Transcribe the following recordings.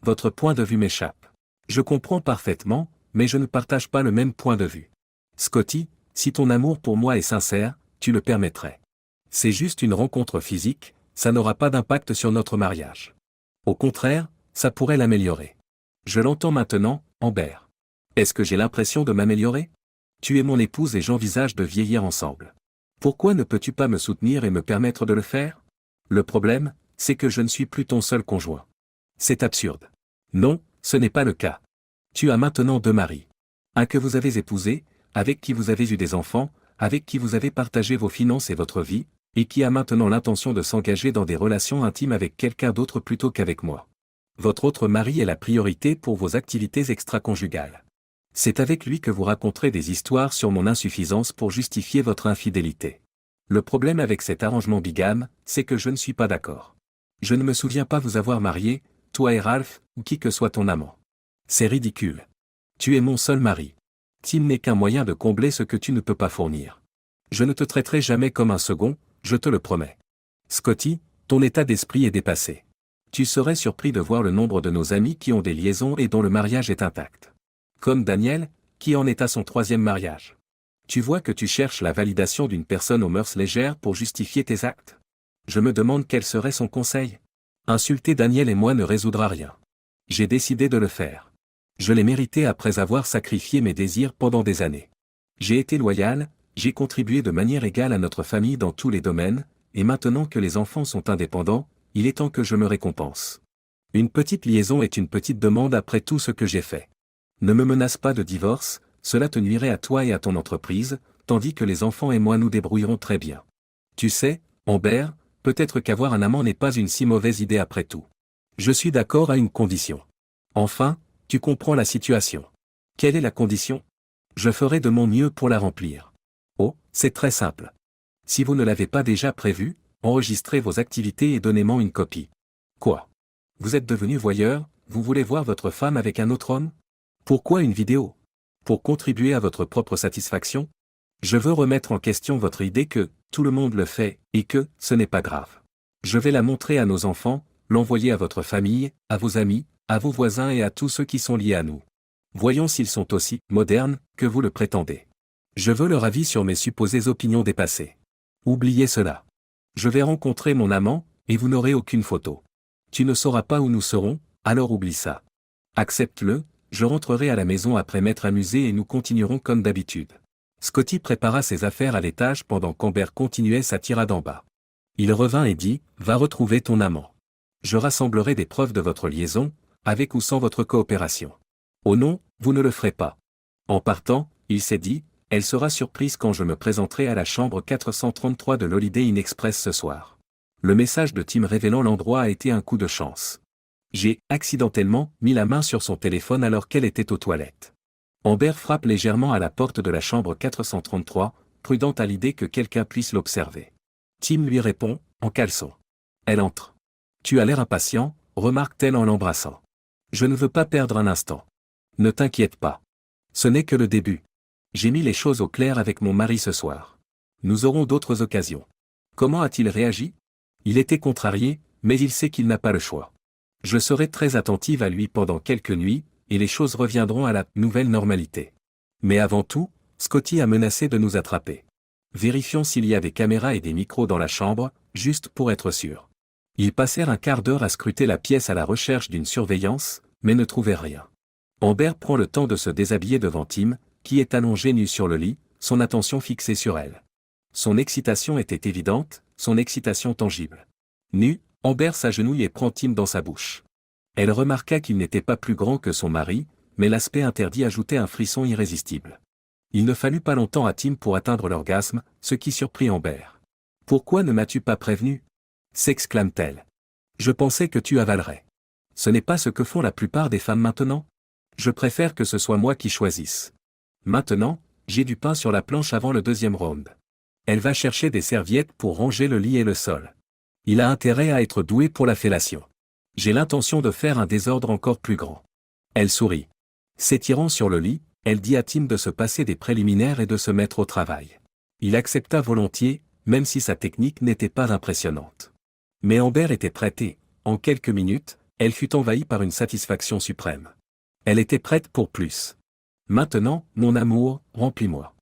Votre point de vue m'échappe. Je comprends parfaitement, mais je ne partage pas le même point de vue. Scotty, si ton amour pour moi est sincère, tu le permettrais. C'est juste une rencontre physique, ça n'aura pas d'impact sur notre mariage. Au contraire, ça pourrait l'améliorer. Je l'entends maintenant, Amber. Est-ce que j'ai l'impression de m'améliorer? Tu es mon épouse et j'envisage de vieillir ensemble. Pourquoi ne peux-tu pas me soutenir et me permettre de le faire? Le problème, c'est que je ne suis plus ton seul conjoint. C'est absurde. Non, ce n'est pas le cas. Tu as maintenant 2 maris. Un que vous avez épousé, avec qui vous avez eu des enfants, avec qui vous avez partagé vos finances et votre vie, et qui a maintenant l'intention de s'engager dans des relations intimes avec quelqu'un d'autre plutôt qu'avec moi. Votre autre mari est la priorité pour vos activités extra-conjugales. C'est avec lui que vous raconterez des histoires sur mon insuffisance pour justifier votre infidélité. Le problème avec cet arrangement bigame, c'est que je ne suis pas d'accord. Je ne me souviens pas vous avoir marié, toi et Ralph, ou qui que soit ton amant. C'est ridicule. Tu es mon seul mari. Tim n'est qu'un moyen de combler ce que tu ne peux pas fournir. Je ne te traiterai jamais comme un second, je te le promets. Scotty, ton état d'esprit est dépassé. Tu serais surpris de voir le nombre de nos amis qui ont des liaisons et dont le mariage est intact. Comme Daniel, qui en est à son 3e mariage. Tu vois que tu cherches la validation d'une personne aux mœurs légères pour justifier tes actes. Je me demande quel serait son conseil. Insulter Daniel et moi ne résoudra rien. J'ai décidé de le faire. Je l'ai mérité après avoir sacrifié mes désirs pendant des années. J'ai été loyal, j'ai contribué de manière égale à notre famille dans tous les domaines, et maintenant que les enfants sont indépendants, il est temps que je me récompense. Une petite liaison est une petite demande après tout ce que j'ai fait. Ne me menace pas de divorce, cela te nuirait à toi et à ton entreprise, tandis que les enfants et moi nous débrouillerons très bien. Tu sais, Amber, peut-être qu'avoir un amant n'est pas une si mauvaise idée après tout. Je suis d'accord à une condition. Enfin, tu comprends la situation. Quelle est la condition? Je ferai de mon mieux pour la remplir. Oh, c'est très simple. Si vous ne l'avez pas déjà prévu, enregistrez vos activités et donnez-moi une copie. Quoi? Vous êtes devenu voyeur, vous voulez voir votre femme avec un autre homme? Pourquoi une vidéo? Pour contribuer à votre propre satisfaction? Je veux remettre en question votre idée que tout le monde le fait, et que ce n'est pas grave. Je vais la montrer à nos enfants, l'envoyer à votre famille, à vos amis, à vos voisins et à tous ceux qui sont liés à nous. Voyons s'ils sont aussi modernes que vous le prétendez. Je veux leur avis sur mes supposées opinions dépassées. Oubliez cela. Je vais rencontrer mon amant, et vous n'aurez aucune photo. Tu ne sauras pas où nous serons, alors oublie ça. Accepte-le, je rentrerai à la maison après m'être amusé et nous continuerons comme d'habitude. Scotty prépara ses affaires à l'étage pendant qu'Amber continuait sa tirade en bas. Il revint et dit, va retrouver ton amant. Je rassemblerai des preuves de votre liaison, avec ou sans votre coopération. Oh non, vous ne le ferez pas. En partant, il s'est dit, elle sera surprise quand je me présenterai à la chambre 433 de l'Holiday Inn Express ce soir. Le message de Tim révélant l'endroit a été un coup de chance. J'ai, accidentellement, mis la main sur son téléphone alors qu'elle était aux toilettes. Amber frappe légèrement à la porte de la chambre 433, prudente à l'idée que quelqu'un puisse l'observer. Tim lui répond, en caleçon. Elle entre. Tu as l'air impatient, remarque-t-elle en l'embrassant. Je ne veux pas perdre un instant. Ne t'inquiète pas. Ce n'est que le début. J'ai mis les choses au clair avec mon mari ce soir. Nous aurons d'autres occasions. Comment a-t-il réagi? Il était contrarié, mais il sait qu'il n'a pas le choix. Je serai très attentive à lui pendant quelques nuits, et les choses reviendront à la nouvelle normalité. Mais avant tout, Scotty a menacé de nous attraper. Vérifions s'il y a des caméras et des micros dans la chambre, juste pour être sûr. Ils passèrent un quart d'heure à scruter la pièce à la recherche d'une surveillance, mais ne trouvèrent rien. Amber prend le temps de se déshabiller devant Tim, qui est allongé nu sur le lit, son attention fixée sur elle. Son excitation était évidente, son excitation tangible. Nue, Amber s'agenouille et prend Tim dans sa bouche. Elle remarqua qu'il n'était pas plus grand que son mari, mais l'aspect interdit ajoutait un frisson irrésistible. Il ne fallut pas longtemps à Tim pour atteindre l'orgasme, ce qui surprit Amber. « Pourquoi ne m'as-tu pas prévenu » s'exclame-t-elle. « Je pensais que tu avalerais. Ce n'est pas ce que font la plupart des femmes maintenant. Je préfère que ce soit moi qui choisisse. Maintenant, j'ai du pain sur la planche avant le 2e round. » Elle va chercher des serviettes pour ranger le lit et le sol. Il a intérêt à être doué pour la fellation. J'ai l'intention de faire un désordre encore plus grand. Elle sourit. S'étirant sur le lit, elle dit à Tim de se passer des préliminaires et de se mettre au travail. Il accepta volontiers, même si sa technique n'était pas impressionnante. Mais Amber était prête et, en quelques minutes, Elle fut envahie par une satisfaction suprême. Elle était prête pour plus. Maintenant, mon amour, remplis-moi.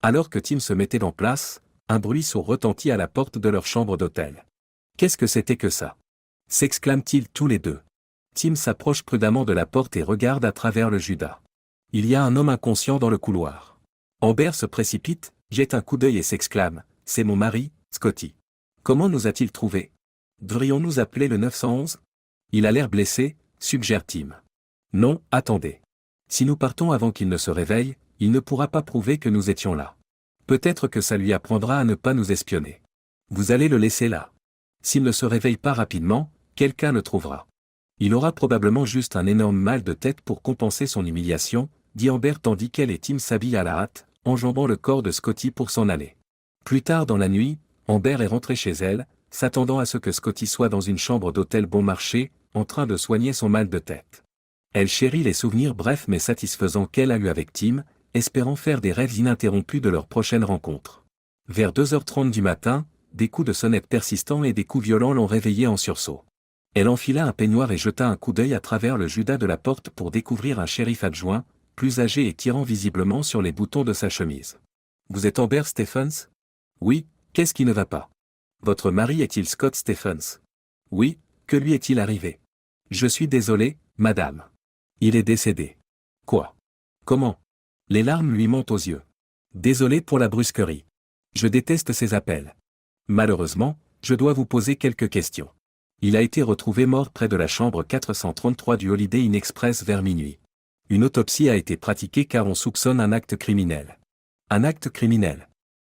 Alors que Tim se mettait en place, un bruit sourd retentit à la porte de leur chambre d'hôtel. Qu'est-ce que c'était que ça? S'exclament-ils tous les deux. Tim s'approche prudemment de la porte et regarde à travers le judas. Il y a un homme inconscient dans le couloir. Amber se précipite, jette un coup d'œil et s'exclame, « C'est mon mari, Scotty. Comment nous a-t-il trouvés? Devrions-nous appeler le 911? Il a l'air blessé, suggère Tim. Non, attendez. Si nous partons avant qu'il ne se réveille, il ne pourra pas prouver que nous étions là. Peut-être que ça lui apprendra à ne pas nous espionner. Vous allez le laisser là. S'il ne se réveille pas rapidement, quelqu'un le trouvera. Il aura probablement juste un énorme mal de tête pour compenser son humiliation, dit Amber tandis qu'elle et Tim s'habillent à la hâte, enjambant le corps de Scotty pour s'en aller. Plus tard dans la nuit, Amber est rentrée chez elle, s'attendant à ce que Scotty soit dans une chambre d'hôtel bon marché, en train de soigner son mal de tête. Elle chérit les souvenirs brefs mais satisfaisants qu'elle a eus avec Tim, espérant faire des rêves ininterrompus de leur prochaine rencontre. Vers 2h30 du matin, des coups de sonnette persistants et des coups violents l'ont réveillée en sursaut. Elle enfila un peignoir et jeta un coup d'œil à travers le judas de la porte pour découvrir un shérif adjoint, plus âgé et tirant visiblement sur les boutons de sa chemise. « Vous êtes Amber Stephens? »« Oui, qu'est-ce qui ne va pas? »« Votre mari est-il Scott Stephens? »« Oui, que lui est-il arrivé? »« Je suis désolé, madame. Il est décédé. »« Quoi? Comment? » Les larmes lui montent aux yeux. « Désolé pour la brusquerie. Je déteste ces appels. Malheureusement, je dois vous poser quelques questions. Il a été retrouvé mort près de la chambre 433 du Holiday Inn Express vers minuit. Une autopsie a été pratiquée car on soupçonne un acte criminel. Un acte criminel?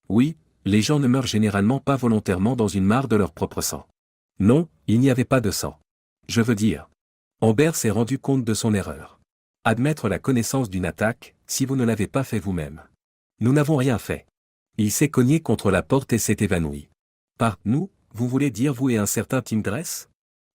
Oui, les gens ne meurent généralement pas volontairement dans une mare de leur propre sang. Non, il n'y avait pas de sang. Je veux dire. Amber s'est rendu compte de son erreur. Admettre la connaissance d'une attaque, si vous ne l'avez pas fait vous-même. Nous n'avons rien fait. Il s'est cogné contre la porte et s'est évanoui. Par « nous », vous voulez dire vous et un certain Tim Dress?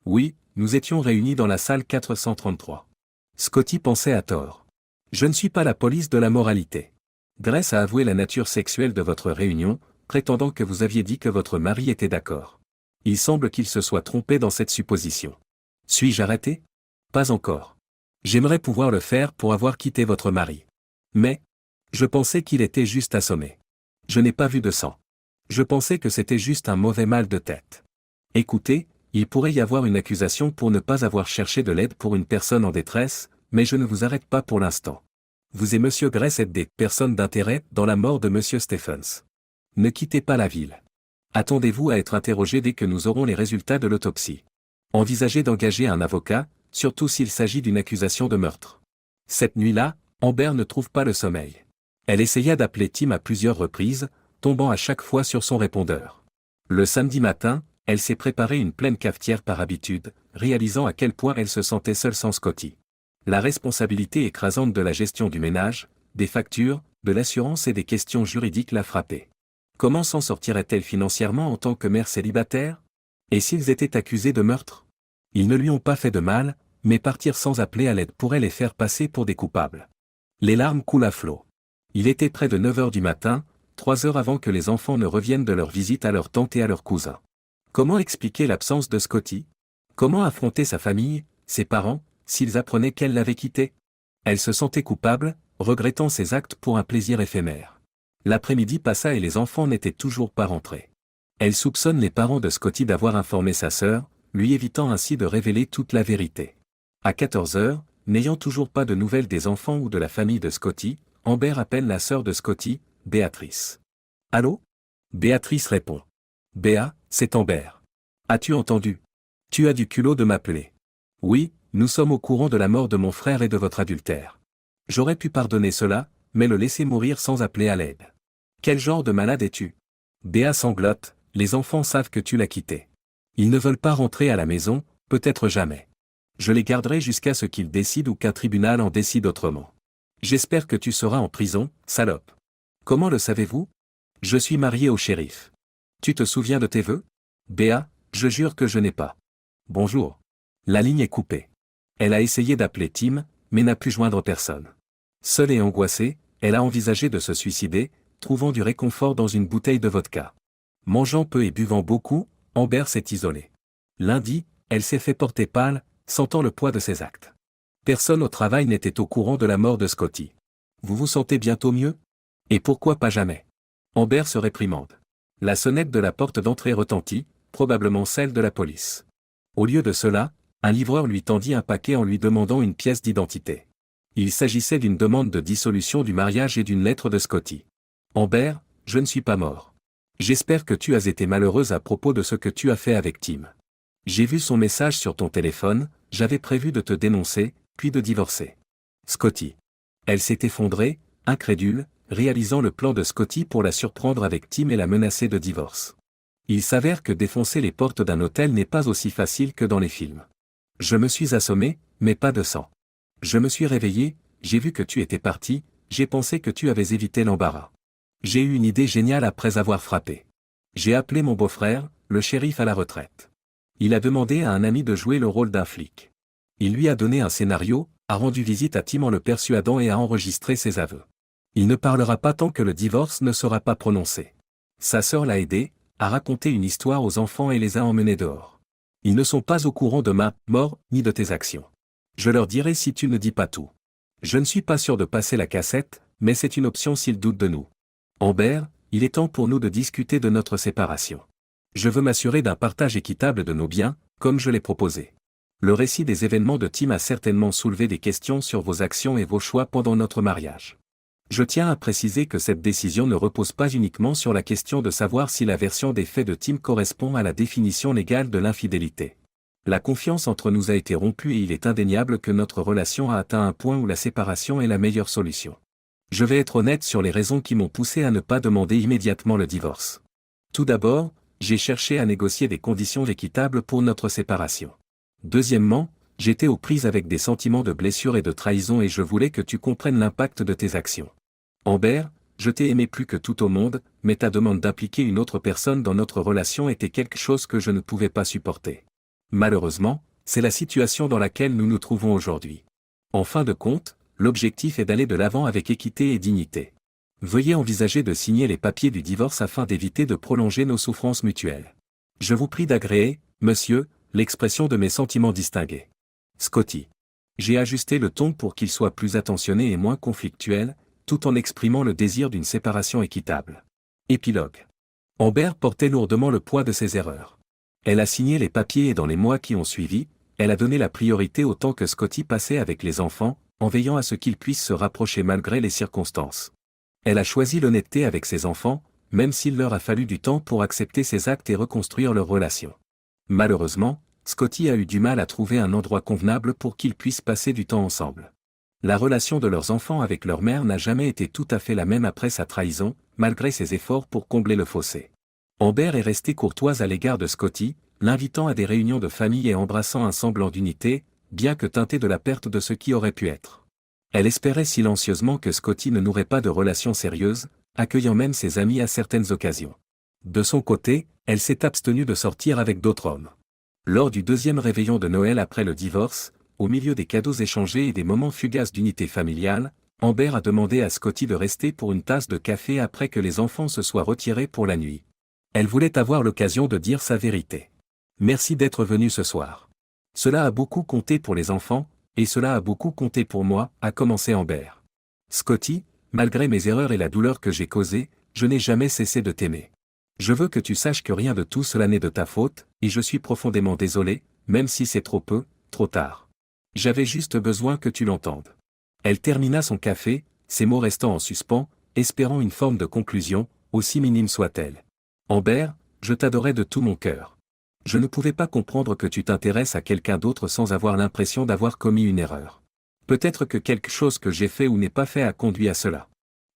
Oui, nous étions réunis dans la salle 433. Scotty pensait à tort. Je ne suis pas la police de la moralité. Dress a avoué la nature sexuelle de votre réunion, prétendant que vous aviez dit que votre mari était d'accord. Il semble qu'il se soit trompé dans cette supposition. Suis-je arrêté? Pas encore. J'aimerais pouvoir le faire pour avoir quitté votre mari. Mais, je pensais qu'il était juste assommé. Je n'ai pas vu de sang. Je pensais que c'était juste un mauvais mal de tête. Écoutez, il pourrait y avoir une accusation pour ne pas avoir cherché de l'aide pour une personne en détresse, mais je ne vous arrête pas pour l'instant. Vous et Monsieur Gress êtes des personnes d'intérêt dans la mort de Monsieur Stephens. Ne quittez pas la ville. Attendez-vous à être interrogé dès que nous aurons les résultats de l'autopsie. Envisagez d'engager un avocat, surtout s'il s'agit d'une accusation de meurtre. Cette nuit-là, Amber ne trouve pas le sommeil. Elle essaya d'appeler Tim à plusieurs reprises, tombant à chaque fois sur son répondeur. Le samedi matin, elle s'est préparé une pleine cafetière par habitude, réalisant à quel point elle se sentait seule sans Scotty. La responsabilité écrasante de la gestion du ménage, des factures, de l'assurance et des questions juridiques la frappait. Comment s'en sortirait-elle financièrement en tant que mère célibataire? Et s'ils étaient accusés de meurtre? Ils ne lui ont pas fait de mal, mais partir sans appeler à l'aide pourrait les faire passer pour des coupables. Les larmes coulent à flot. Il était près de 9h du matin, 3 heures avant que les enfants ne reviennent de leur visite à leur tante et à leurs cousins. Comment expliquer l'absence de Scotty? Comment affronter sa famille, ses parents, s'ils apprenaient qu'elle l'avait quitté? Elle se sentait coupable, regrettant ses actes pour un plaisir éphémère. L'après-midi passa et les enfants n'étaient toujours pas rentrés. Elle soupçonne les parents de Scotty d'avoir informé sa sœur, lui évitant ainsi de révéler toute la vérité. À 14h, n'ayant toujours pas de nouvelles des enfants ou de la famille de Scotty, Amber appelle la sœur de Scotty, Béatrice. « Allô ?» Béatrice répond. « Béa, c'est Amber. As-tu entendu? Tu as du culot de m'appeler. » « Oui, nous sommes au courant de la mort de mon frère et de votre adultère. J'aurais pu pardonner cela, mais le laisser mourir sans appeler à l'aide. Quel genre de malade es-tu? » Béa sanglote, « Les enfants savent que tu l'as quitté. Ils ne veulent pas rentrer à la maison, peut-être jamais. Je les garderai jusqu'à ce qu'ils décident ou qu'un tribunal en décide autrement. J'espère que tu seras en prison, salope. Comment le savez-vous? Je suis marié au shérif. Tu te souviens de tes vœux? Béa, je jure que je n'ai pas. Bonjour. La ligne est coupée. Elle a essayé d'appeler Tim, mais n'a pu joindre personne. Seule et angoissée, elle a envisagé de se suicider, trouvant du réconfort dans une bouteille de vodka. Mangeant peu et buvant beaucoup, Amber s'est isolée. Lundi, elle s'est fait porter pâle, sentant le poids de ses actes. Personne au travail n'était au courant de la mort de Scotty. Vous vous sentez bientôt mieux? Et pourquoi pas jamais? Amber se réprimande. La sonnette de la porte d'entrée retentit, probablement celle de la police. Au lieu de cela, un livreur lui tendit un paquet en lui demandant une pièce d'identité. Il s'agissait d'une demande de dissolution du mariage et d'une lettre de Scotty. Amber, je ne suis pas mort. J'espère que tu as été malheureuse à propos de ce que tu as fait avec Tim. J'ai vu son message sur ton téléphone, j'avais prévu de te dénoncer, puis de divorcer. Scotty. Elle s'est effondrée, incrédule, réalisant le plan de Scotty pour la surprendre avec Tim et la menacer de divorce. Il s'avère que défoncer les portes d'un hôtel n'est pas aussi facile que dans les films. Je me suis assommé, mais pas de sang. Je me suis réveillé, j'ai vu que tu étais parti, j'ai pensé que tu avais évité l'embarras. J'ai eu une idée géniale après avoir frappé. J'ai appelé mon beau-frère, le shérif à la retraite. Il a demandé à un ami de jouer le rôle d'un flic. Il lui a donné un scénario, a rendu visite à Tim en le persuadant et a enregistré ses aveux. Il ne parlera pas tant que le divorce ne sera pas prononcé. Sa sœur l'a aidé, a raconté une histoire aux enfants et les a emmenés dehors. Ils ne sont pas au courant de ma mort, ni de tes actions. Je leur dirai si tu ne dis pas tout. Je ne suis pas sûr de passer la cassette, mais c'est une option s'ils doutent de nous. Amber, il est temps pour nous de discuter de notre séparation. Je veux m'assurer d'un partage équitable de nos biens, comme je l'ai proposé. Le récit des événements de Tim a certainement soulevé des questions sur vos actions et vos choix pendant notre mariage. Je tiens à préciser que cette décision ne repose pas uniquement sur la question de savoir si la version des faits de Tim correspond à la définition légale de l'infidélité. La confiance entre nous a été rompue et il est indéniable que notre relation a atteint un point où la séparation est la meilleure solution. Je vais être honnête sur les raisons qui m'ont poussé à ne pas demander immédiatement le divorce. Tout d'abord, j'ai cherché à négocier des conditions équitables pour notre séparation. Deuxièmement, j'étais aux prises avec des sentiments de blessure et de trahison et je voulais que tu comprennes l'impact de tes actions. Amber, je t'ai aimé plus que tout au monde, mais ta demande d'impliquer une autre personne dans notre relation était quelque chose que je ne pouvais pas supporter. Malheureusement, c'est la situation dans laquelle nous nous trouvons aujourd'hui. En fin de compte, l'objectif est d'aller de l'avant avec équité et dignité. Veuillez envisager de signer les papiers du divorce afin d'éviter de prolonger nos souffrances mutuelles. Je vous prie d'agréer, monsieur, l'expression de mes sentiments distingués. Scotty. J'ai ajusté le ton pour qu'il soit plus attentionné et moins conflictuel, tout en exprimant le désir d'une séparation équitable. Épilogue. Amber portait lourdement le poids de ses erreurs. Elle a signé les papiers et dans les mois qui ont suivi, elle a donné la priorité au temps que Scotty passait avec les enfants, en veillant à ce qu'ils puissent se rapprocher malgré les circonstances. Elle a choisi l'honnêteté avec ses enfants, même s'il leur a fallu du temps pour accepter ses actes et reconstruire leur relation. Malheureusement, Scotty a eu du mal à trouver un endroit convenable pour qu'ils puissent passer du temps ensemble. La relation de leurs enfants avec leur mère n'a jamais été tout à fait la même après sa trahison, malgré ses efforts pour combler le fossé. Amber est restée courtoise à l'égard de Scotty, l'invitant à des réunions de famille et embrassant un semblant d'unité, bien que teintée de la perte de ce qui aurait pu être. Elle espérait silencieusement que Scotty ne nouerait pas de relations sérieuses, accueillant même ses amis à certaines occasions. De son côté, elle s'est abstenue de sortir avec d'autres hommes. Lors du deuxième réveillon de Noël après le divorce, au milieu des cadeaux échangés et des moments fugaces d'unité familiale, Amber a demandé à Scotty de rester pour une tasse de café après que les enfants se soient retirés pour la nuit. Elle voulait avoir l'occasion de dire sa vérité. Merci d'être venu ce soir. Cela a beaucoup compté pour les enfants, et cela a beaucoup compté pour moi, a commencé Amber. Scotty, malgré mes erreurs et la douleur que j'ai causée, je n'ai jamais cessé de t'aimer. Je veux que tu saches que rien de tout cela n'est de ta faute, et je suis profondément désolé, même si c'est trop peu, trop tard. J'avais juste besoin que tu l'entendes. Elle termina son café, ses mots restant en suspens, espérant une forme de conclusion, aussi minime soit-elle. Amber, je t'adorais de tout mon cœur. Je ne pouvais pas comprendre que tu t'intéresses à quelqu'un d'autre sans avoir l'impression d'avoir commis une erreur. Peut-être que quelque chose que j'ai fait ou n'ai pas fait a conduit à cela.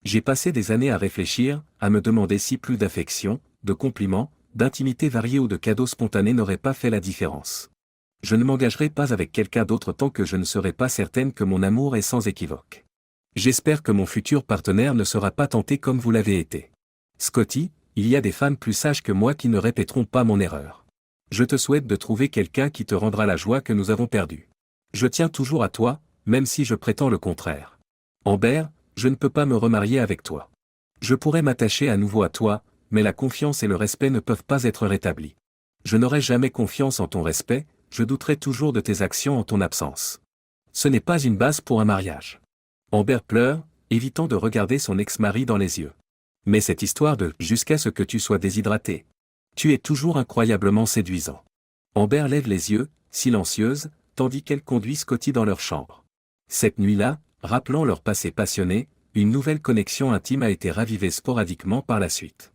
J'ai passé des années à réfléchir, à me demander si plus d'affection, de compliments, d'intimité variée ou de cadeaux spontanés n'auraient pas fait la différence. Je ne m'engagerai pas avec quelqu'un d'autre tant que je ne serai pas certaine que mon amour est sans équivoque. J'espère que mon futur partenaire ne sera pas tenté comme vous l'avez été. Scotty, il y a des femmes plus sages que moi qui ne répéteront pas mon erreur. Je te souhaite de trouver quelqu'un qui te rendra la joie que nous avons perdue. Je tiens toujours à toi, même si je prétends le contraire. Amber, je ne peux pas me remarier avec toi. Je pourrais m'attacher à nouveau à toi, mais la confiance et le respect ne peuvent pas être rétablis. Je n'aurai jamais confiance en ton respect, je douterai toujours de tes actions en ton absence. Ce n'est pas une base pour un mariage. Amber pleure, évitant de regarder son ex-mari dans les yeux. Mais cette histoire de « jusqu'à ce que tu sois déshydraté ». Tu es toujours incroyablement séduisant. Amber lève les yeux, silencieuse, tandis qu'elle conduit Scotty dans leur chambre. Cette nuit-là, rappelant leur passé passionné, une nouvelle connexion intime a été ravivée sporadiquement par la suite.